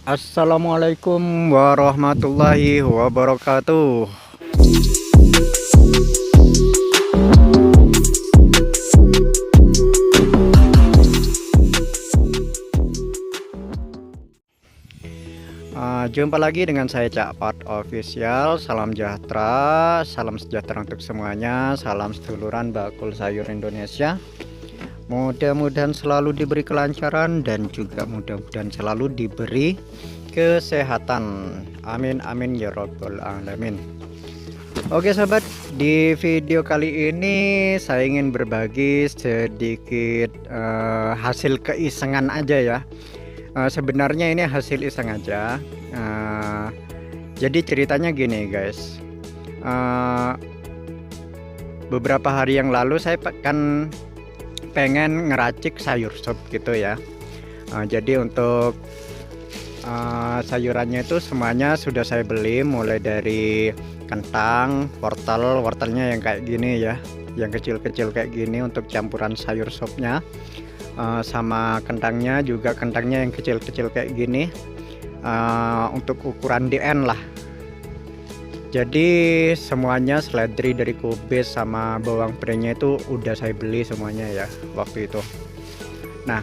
Assalamualaikum warahmatullahi wabarakatuh. Jumpa lagi dengan saya Cak Pat Official. Salam sejahtera untuk semuanya. Salam seduluran bakul sayur Indonesia. Mudah-mudahan selalu diberi kelancaran dan juga mudah-mudahan selalu diberi kesehatan. Amin amin ya rabbal alamin. Oke sahabat, di video kali ini saya ingin berbagi sedikit hasil keisengan aja ya. Sebenarnya ini hasil iseng aja. Jadi ceritanya gini guys, beberapa hari yang lalu saya kan pengen ngeracik sayur sop gitu ya. Jadi untuk sayurannya itu semuanya sudah saya beli, mulai dari kentang, wortelnya yang kayak gini ya, yang kecil-kecil kayak gini untuk campuran sayur sopnya, sama kentangnya yang kecil-kecil kayak gini, untuk ukuran DN lah. Jadi semuanya seledri dari kubis sama bawang putihnya itu udah saya beli semuanya ya waktu itu. Nah,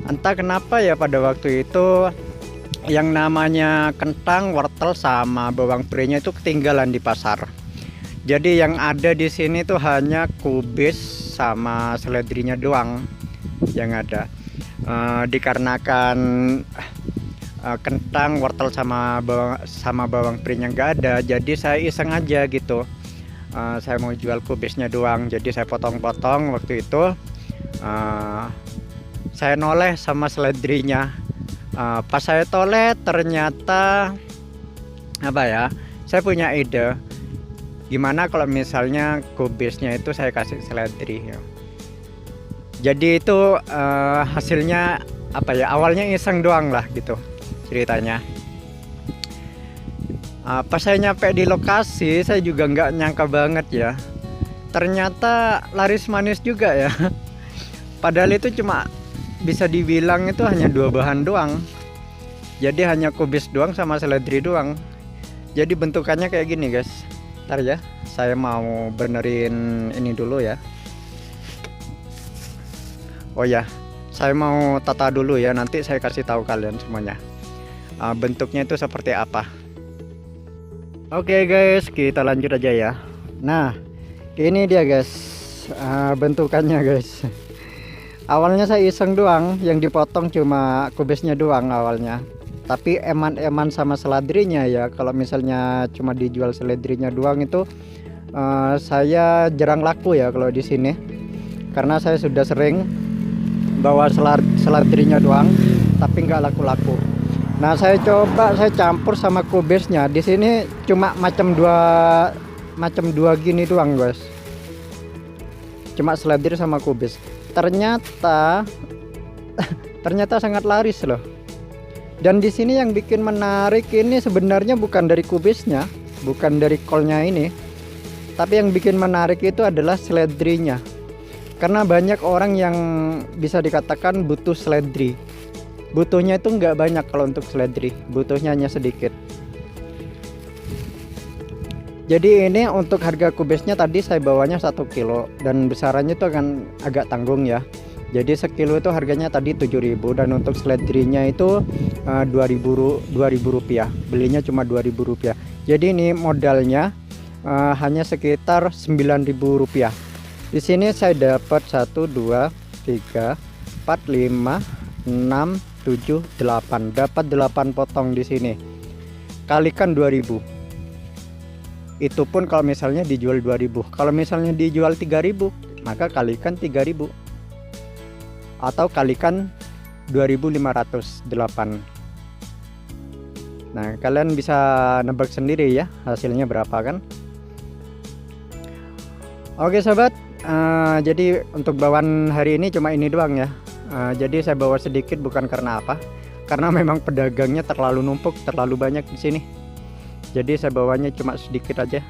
entah kenapa ya pada waktu itu yang namanya kentang, wortel sama bawang putihnya itu ketinggalan di pasar. Jadi yang ada di sini tuh hanya kubis sama seledrinya doang yang ada. Dikarenakan kentang, wortel sama bawang putihnya nggak ada, jadi saya iseng aja gitu. Saya mau jual kubisnya doang, jadi saya potong-potong waktu itu. Saya noleh sama seledrinya. Pas saya toleh ternyata saya punya ide, gimana kalau misalnya kubisnya itu saya kasih seledri ya. Jadi itu hasilnya awalnya iseng doang lah gitu ceritanya. Pas saya nyampe di lokasi, saya juga nggak nyangka banget ya, ternyata laris manis juga ya. Padahal itu cuma bisa dibilang itu hanya dua bahan doang, jadi hanya kubis doang sama seledri doang. Jadi bentukannya kayak gini guys. Ntar ya, saya mau benerin ini dulu ya. Oh ya, saya mau tata dulu ya, nanti saya kasih tahu kalian semuanya bentuknya itu seperti apa. Oke guys, kita lanjut aja ya. Nah, ini dia guys, bentukannya guys. Awalnya saya iseng doang, yang dipotong cuma kubisnya doang awalnya. Tapi eman-eman sama seledrinya ya. Kalau misalnya cuma dijual seledrinya doang itu saya jarang laku ya kalau di sini. Karena saya sudah sering bawa seledrinya doang, tapi nggak laku-laku. Nah, saya coba saya campur sama kubisnya. Di sini cuma macam dua gini doang, guys. Cuma seledri sama kubis. Ternyata sangat laris loh. Dan di sini yang bikin menarik ini sebenarnya bukan dari kubisnya, bukan dari kolnya ini. Tapi yang bikin menarik itu adalah seledrinya. Karena banyak orang yang bisa dikatakan butuh seledri. Butuhnya itu nggak banyak kalau untuk seledri, butuhnya hanya sedikit. Jadi ini untuk harga kubisnya tadi saya bawanya 1 kilo dan besarannya itu akan agak tanggung ya. Jadi sekilo itu harganya tadi 7.000 dan untuk seledrinya itu 2.000 rupiah. Belinya cuma 2.000 rupiah. Jadi ini modalnya hanya sekitar 9.000 rupiah. Di sini saya dapat 1, 2, 3, 4, 5, 6, 7, 8. Dapat 8 potong di sini. Kalikan 2000. Itu pun kalau misalnya dijual 2000. Kalau misalnya dijual 3000, maka kalikan 3000. Atau kalikan 2508. Nah, kalian bisa nebak sendiri ya hasilnya berapa kan? Oke sobat, jadi untuk bawaan hari ini cuma ini doang ya. Jadi saya bawa sedikit bukan karena apa, karena memang pedagangnya terlalu numpuk, terlalu banyak di sini. Jadi saya bawanya cuma sedikit aja.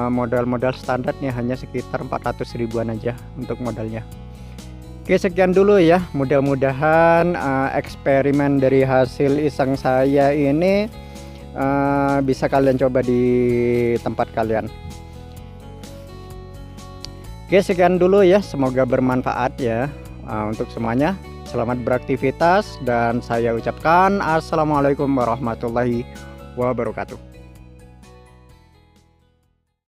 Modal standarnya hanya sekitar 400 ribuan aja untuk modalnya. Oke, sekian dulu ya. Mudah-mudahan eksperimen dari hasil iseng saya ini bisa kalian coba di tempat kalian. Oke, sekian dulu ya. Semoga bermanfaat ya untuk semuanya. Selamat beraktivitas dan saya ucapkan assalamualaikum warahmatullahi wabarakatuh.